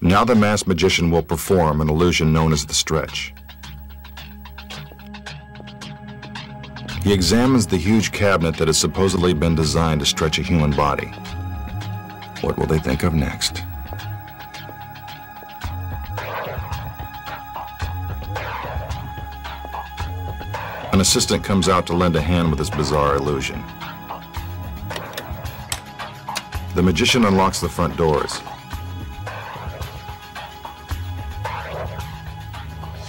Now the masked magician will perform an illusion known as the stretch. He examines the huge cabinet that has supposedly been designed to stretch a human body. What will they think of next? An assistant comes out to lend a hand with this bizarre illusion. The magician unlocks the front doors.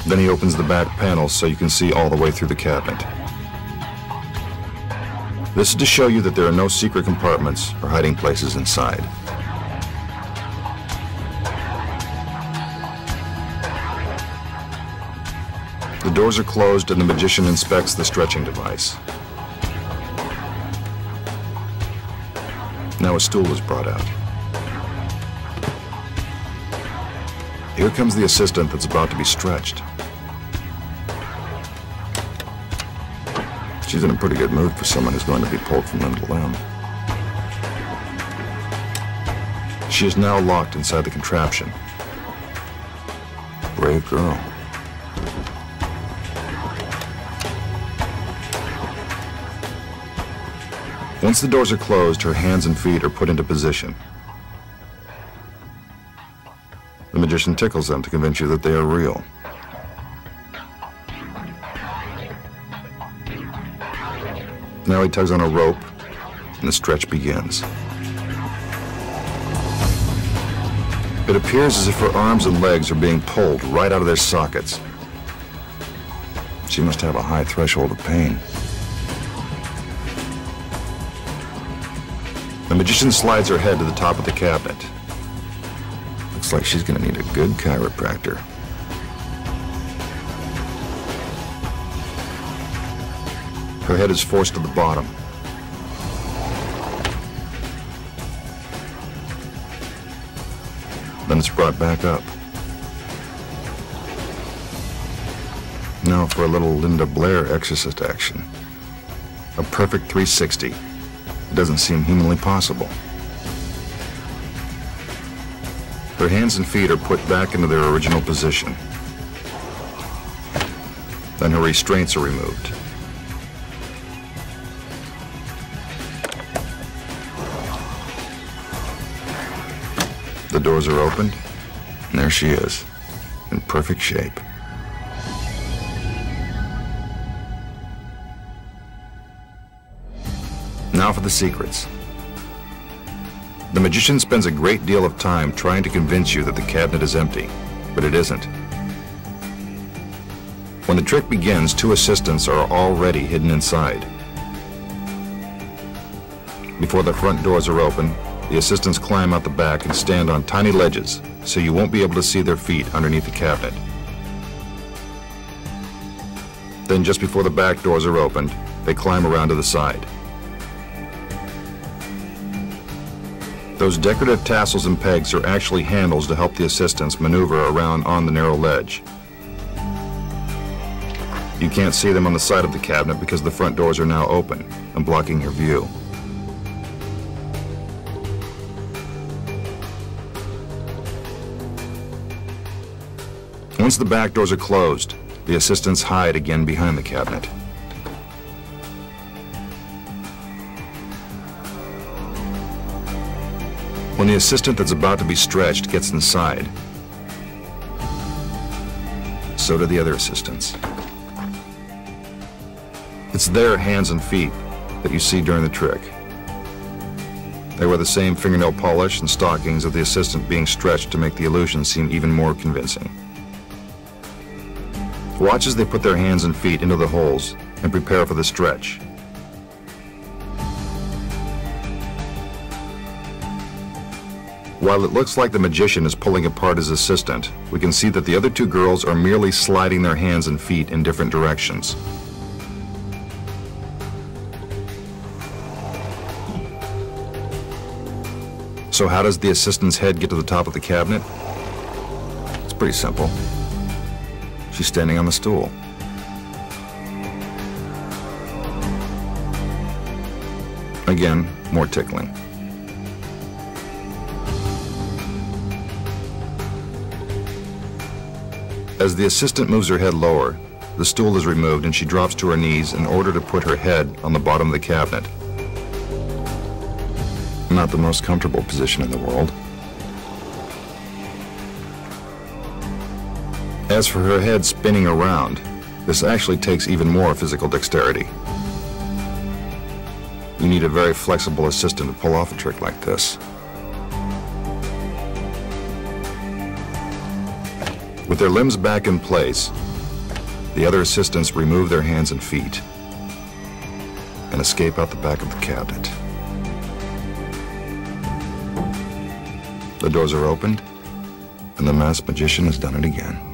Then he opens the back panels so you can see all the way through the cabinet. This is to show you that there are no secret compartments or hiding places inside. The doors are closed and the magician inspects the stretching device. Now a stool is brought out. Here comes the assistant that's about to be stretched. She's in a pretty good mood for someone who's going to be pulled from limb to limb. She is now locked inside the contraption. Brave girl. Once the doors are closed, her hands and feet are put into position. The magician tickles them to convince you that they are real. Now he tugs on a rope, and the stretch begins. It appears as if her arms and legs are being pulled right out of their sockets. She must have a high threshold of pain. The magician slides her head to the top of the cabinet. Looks like she's going to need a good chiropractor. Her head is forced to the bottom. Then it's brought back up. Now for a little Linda Blair exorcist action. A perfect 360. It doesn't seem humanly possible. Her hands and feet are put back into their original position. Then her restraints are removed. The doors are opened, and there she is, in perfect shape. Now for the secrets. The magician spends a great deal of time trying to convince you that the cabinet is empty, but it isn't. When the trick begins, two assistants are already hidden inside. Before the front doors are open, the assistants climb out the back and stand on tiny ledges, so you won't be able to see their feet underneath the cabinet. Then just before the back doors are opened, they climb around to the side. Those decorative tassels and pegs are actually handles to help the assistants maneuver around on the narrow ledge. You can't see them on the side of the cabinet because the front doors are now open and blocking your view. Once the back doors are closed, the assistants hide again behind the cabinet. When the assistant that's about to be stretched gets inside, so do the other assistants. It's their hands and feet that you see during the trick. They wear the same fingernail polish and stockings of the assistant being stretched to make the illusion seem even more convincing. Watch as they put their hands and feet into the holes and prepare for the stretch. While it looks like the magician is pulling apart his assistant, we can see that the other two girls are merely sliding their hands and feet in different directions. So how does the assistant's head get to the top of the cabinet? It's pretty simple. She's standing on the stool. Again, more tickling. As the assistant moves her head lower, the stool is removed and she drops to her knees in order to put her head on the bottom of the cabinet. Not the most comfortable position in the world. As for her head spinning around, this actually takes even more physical dexterity. You need a very flexible assistant to pull off a trick like this. With their limbs back in place, the other assistants remove their hands and feet and escape out the back of the cabinet. The doors are opened, and the masked magician has done it again.